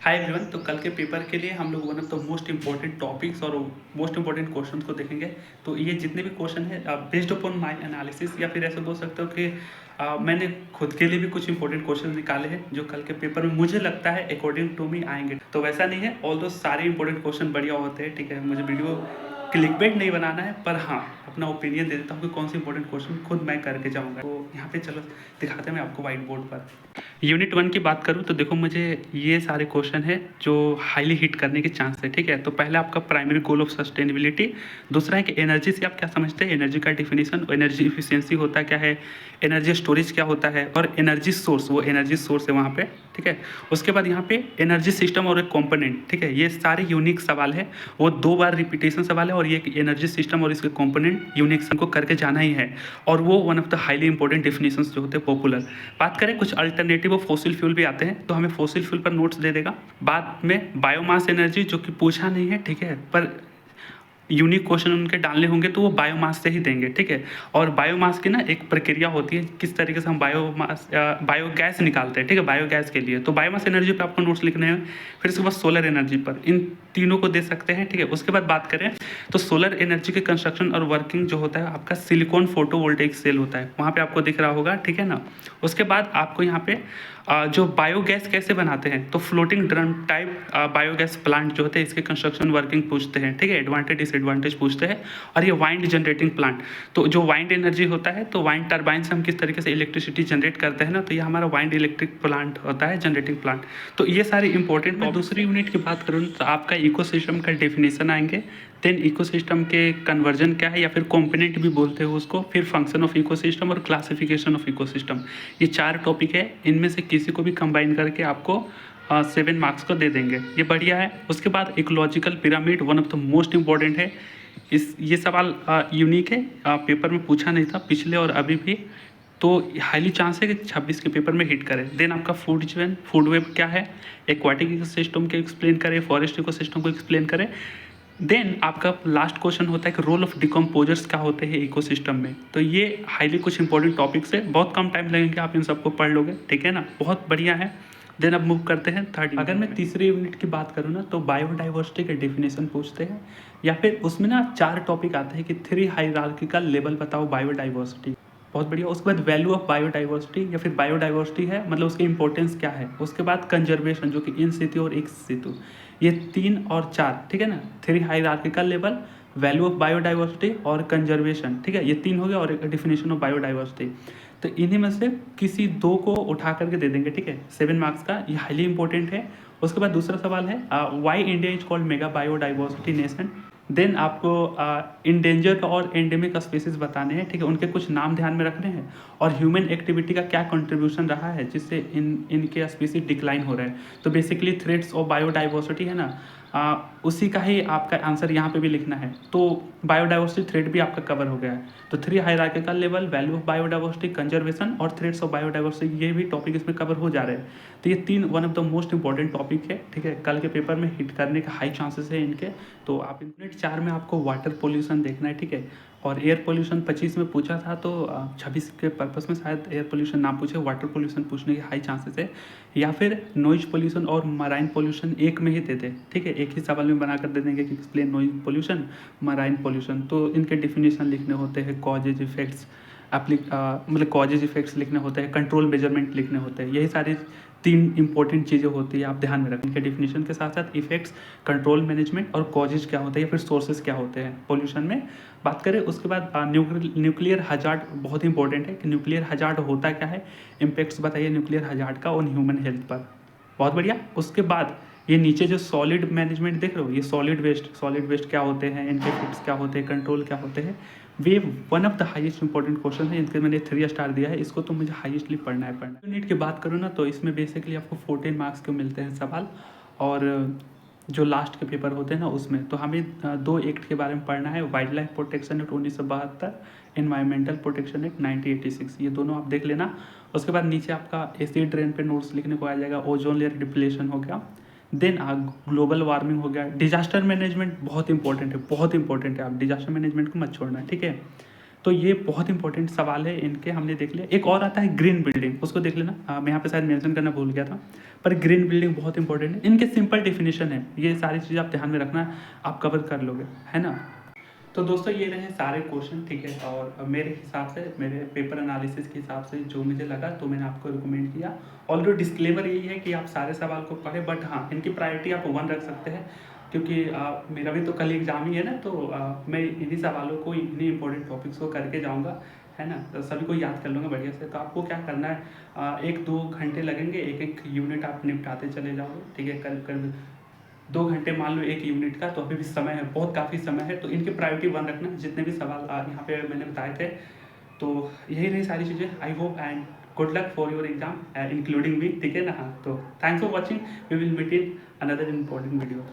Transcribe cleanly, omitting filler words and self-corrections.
Hi everyone. तो कल के पेपर के लिए हम लोग one of the most important topics और मोस्ट इंपॉर्टेंट क्वेश्चंस को देखेंगे। तो ये जितने भी क्वेश्चन है बेस्ड अपॉन माय एनालिसिस, या फिर ऐसे बोल सकते हो कि मैंने खुद के लिए भी कुछ इंपॉर्टेंट क्वेश्चन निकाले हैं जो कल के पेपर में मुझे लगता है अकॉर्डिंग टू मी आएंगे। तो वैसा नहीं है, ऑल दो सारे इंपॉर्टेंट क्वेश्चन बढ़िया होते हैं। ठीक है, मुझे वीडियो क्लिकबेट नहीं बनाना है, पर हाँ अपना ओपिनियन दे देता हूँ कि कौन सी इंपॉर्टेंट क्वेश्चन खुद मैं करके जाऊँगा। तो यहाँ पे चलो दिखाते हैं मैं आपको व्हाइट बोर्ड पर। यूनिट 1 की बात करूँ तो देखो, मुझे ये सारे क्वेश्चन है जो हाईली हिट करने के चांस है। ठीक है, तो पहला आपका प्राइमरी गोल ऑफ सस्टेनेबिलिटी, दूसरा है कि एनर्जी से आप क्या समझते हैं, एनर्जी का डिफिनीशन, एनर्जी इफिशियंसी होता क्या है, एनर्जी स्टोरेज क्या होता है, और एनर्जी सोर्स, वो एनर्जी सोर्स है वहाँ पे। ठीक है, उसके बाद यहाँ पे एनर्जी सिस्टम और एक कॉम्पोनेंट। ठीक है, ये सारे यूनिक सवाल है, वो 2 बार रिपीटेशन सवाल है, और ये एनर्जी सिस्टम और इसके कॉम्पोनेंट यूनिक को करके जाना ही है, और वो one of the highly important definitions जो होते हैं पॉपुलर। बात करें कुछ अल्टरनेटिव ऑफ फॉसिल फ्यूल भी आते हैं, तो हमें फॉसिल फ्यूल पर नोट्स दे देगा। बाद में बायोमास एनर्जी, जो कि पूछा नहीं है, ठीक है, पर यूनिक क्वेश्चन उनके डालने होंगे तो वो बायोमास से ही देंगे। ठीक है, और बायोमास की ना एक प्रक्रिया होती है किस तरीके से हम बायोगैस निकालते हैं। ठीक है, बायोगैस के लिए तो बायोमास एनर्जी पे आपको नोट्स लिखने हैं। फिर उसके बाद सोलर एनर्जी पर, इन तीनों को दे सकते हैं। ठीक है, उसके बाद बात करें तो सोलर एनर्जी के कंस्ट्रक्शन और वर्किंग जो होता है आपका सिलिकॉन फोटोवोल्टेइक सेल होता है, वहाँ पे आपको दिख रहा होगा। ठीक है ना, उसके बाद आपको यहाँ पे जो बायोगैस कैसे बनाते हैं, तो floating drum type biogas plant जो होते हैं, इसके कंस्ट्रक्शन वर्किंग पूछते हैं। ठीक है, एडवांटेज डिसएडवांटेज पूछते हैं। और ये वाइंड जनरेटिंग प्लांट, तो जो वाइंड एनर्जी होता है, तो वाइंड टर्बाइन से हम किस तरीके से इलेक्ट्रिसिटी जनरेट करते हैं ना, तो ये हमारा वाइंड इलेक्ट्रिक प्लांट होता है, जनरेटिंग प्लांट। तो ये सारे इंपॉर्टेंट। मैं दूसरी यूनिट की बात करूँ तो आपका इकोसिस्टम का डेफिनेशन आएंगे, देन इकोसिस्टम के कन्वर्जन क्या है, या फिर कॉम्पोनेंट भी बोलते हैं उसको, फिर फंक्शन ऑफ इकोसिस्टम और क्लासिफिकेशन ऑफ इकोसिस्टम। ये 4 टॉपिक है, इनमें से किसी को भी कंबाइन करके आपको 7 मार्क्स को दे देंगे, ये बढ़िया है। उसके बाद ecological pyramid one of the most important है। ये सवाल यूनिक है, पेपर में पूछा नहीं था पिछले और अभी भी, तो हाईली चांस है कि 26 के पेपर में हिट करें। देन आपका फूड वेब क्या है, एक्वाटिक इकोसिस्टम को एक्सप्लेन करें, फॉरेस्ट इकोसिस्टम को एक्सप्लेन करें। देन आपका लास्ट क्वेश्चन होता है कि रोल ऑफ डिकम्पोजर्स क्या होते हैं इकोसिस्टम में। तो ये हाईली कुछ इंपॉर्टेंट टॉपिक्स है, बहुत कम टाइम लगेंगे, आप इन सबको पढ़ लोगे। ठीक है ना, बहुत बढ़िया है। देन अब मूव करते हैं थर्ड। अगर मैं तीसरी यूनिट की बात करूँ ना, तो बायोडाइवर्सिटी के डेफिनेशन पूछते हैं, या फिर उसमें ना 4 टॉपिक आते हैं कि 3 हायरार्किकल लेवल बताओ बायोडाइवर्सिटी, बहुत बढ़िया। उसके बाद वैल्यू ऑफ बायोडाइवर्सिटी, या फिर बायोडाइवर्सिटी है मतलब उसकी इंपॉर्टेंस क्या है। उसके बाद कंजर्वेशन, जो कि इन सितु और एक्स सितु, ये 3 और 4। ठीक है ना, 3 hierarchical level, value of biodiversity और कंजर्वेशन। ठीक है, ये 3 हो गया, और एक डिफिनेशन ऑफ बायोडाइवर्सिटी। तो इन्हीं में से किसी 2 को उठा करके दे देंगे। ठीक है, 7 मार्क्स का, ये हाईली इंपॉर्टेंट है। उसके बाद दूसरा सवाल है why India is called mega biodiversity nation. Then आपको इंडेंजर और एंडेमिक स्पीसीज बताने हैं। ठीक है, उनके कुछ नाम ध्यान में रखने हैं, और ह्यूमन एक्टिविटी का क्या कंट्रीब्यूशन रहा है जिससे इनके स्पीसीज डिक्लाइन हो रहे हैं। तो बेसिकली थ्रेट्स ऑफ बायोडाइवर्सिटी है ना, उसी का ही आपका आंसर यहाँ पे भी लिखना है। तो बायोडाइवर्सिटी थ्रेट भी आपका कवर हो गया है। तो 3 hierarchical level, value of biodiversity, conservation और थ्रेट्स ऑफ बायोडाइवर्सिटी, ये भी टॉपिक इसमें कवर हो जा रहे हैं। तो ये 3 one of the most important topic है। ठीक है, कल के पेपर में हिट करने का हाई चांसेस है इनके। तो आप यूनिट 4 में आपको वाटर पोल्यूशन देखना है। ठीक है, और एयर पोल्यूशन 25 में पूछा था, तो 26 के पर्पस में शायद एयर पोल्यूशन ना पूछे, वाटर पोल्यूशन पूछने के हाई चांसेस है। या फिर नॉइज पोल्यूशन और मराइन पोल्यूशन एक में ही दे दे। ठीक है, एक ही सवाल में बना कर दे देंगे कि explain noise pollution, marine pollution. तो इनके डिफिनेशन लिखने होते हैं, कॉजेज इफेक्ट्स मतलब कॉजेज इफेक्ट्स लिखने होते हैं, कंट्रोल मेजरमेंट लिखने होते हैं। यही सारी 3 इंपॉर्टेंट चीज़ें होती है, आप ध्यान में रखें। इनके डिफिनेशन के साथ साथ इफेक्ट्स, कंट्रोल मैनेजमेंट और कॉजेज क्या होते हैं, या फिर सोर्सेज क्या होते हैं पोल्यूशन में बात करें। उसके बाद न्यूक्लियर हजार्ड बहुत इंपॉर्टेंट है कि न्यूक्लियर हजार्ड होता क्या है, इम्पैक्ट्स बताइए न्यूक्लियर हजार्ड का ऑन ह्यूमन हेल्थ पर, बहुत बढ़िया। उसके बाद ये नीचे जो सॉलिड मैनेजमेंट देख रहे हो, ये सॉलिड वेस्ट क्या होते हैं, इनके इफेक्ट्स क्या होते हैं, कंट्रोल क्या होते हैं, वे one of the highest important question है। इनके मैंने 3 स्टार दिया है, इसको तो मुझे हाईएस्टली पढ़ना है। यूनिट की बात करूँ ना, तो इसमें बेसिकली आपको 14 मार्क्स के मिलते हैं सवाल, और जो लास्ट के पेपर होते हैं ना उसमें तो हमें 2 एक्ट के बारे में पढ़ना है, wild life protection act 1972, environmental protection act 1986, ये दोनों आप देख लेना। उसके बाद नीचे आपका एसिड रेन पे नोट्स लिखने को आ जाएगा, ओजोन लेयर डिप्लेशन हो गया, देन ग्लोबल वार्मिंग हो गया, डिजास्टर मैनेजमेंट बहुत इंपॉर्टेंट है, बहुत इंपॉर्टेंट है, आप डिजास्टर मैनेजमेंट को मत छोड़ना। ठीक है, तो ये बहुत इंपॉर्टेंट सवाल है इनके, हमने देख लिया। एक और आता है ग्रीन बिल्डिंग, उसको देख लेना। मैं यहाँ पे शायद मेंशन करना भूल गया था, पर ग्रीन बिल्डिंग बहुत इंपॉर्टेंट है। इनके सिंपल डेफिनेशन है, ये सारी चीज़ें आप ध्यान में रखना, आप कवर कर लोगे, है ना। तो दोस्तों ये रहे सारे क्वेश्चन, ठीक है। और मेरे हिसाब से, मेरे पेपर एनालिसिस के हिसाब से जो मुझे लगा तो मैंने आपको रिकमेंड किया। ऑलरेडी डिस्क्लेमर यही है कि आप सारे सवाल को पढ़ें, बट हाँ इनकी प्रायोरिटी आप 1 रख सकते हैं, क्योंकि मेरा भी तो कल एग्जाम ही है ना, तो मैं इन्हीं सवालों को, इन्हीं इंपॉर्टेंट टॉपिक्स को करके जाऊँगा, है ना। तो सभी को याद कर लूँगा बढ़िया से। तो आपको क्या करना है, 1-2 घंटे लगेंगे, एक एक यूनिट आप निपटाते चले जाओगे, ठीक है। करीब करीब 2 घंटे मान लो एक यूनिट का, तो अभी भी समय है, बहुत काफ़ी समय है। तो इनकी प्रायोरिटी 1 रखना, जितने भी सवाल यहाँ पे मैंने बताए थे। तो यही रही सारी चीज़ें। I hope and good luck for your exam including me, ठीक है ना। हाँ, तो thanks for watching, we will meet in another important video.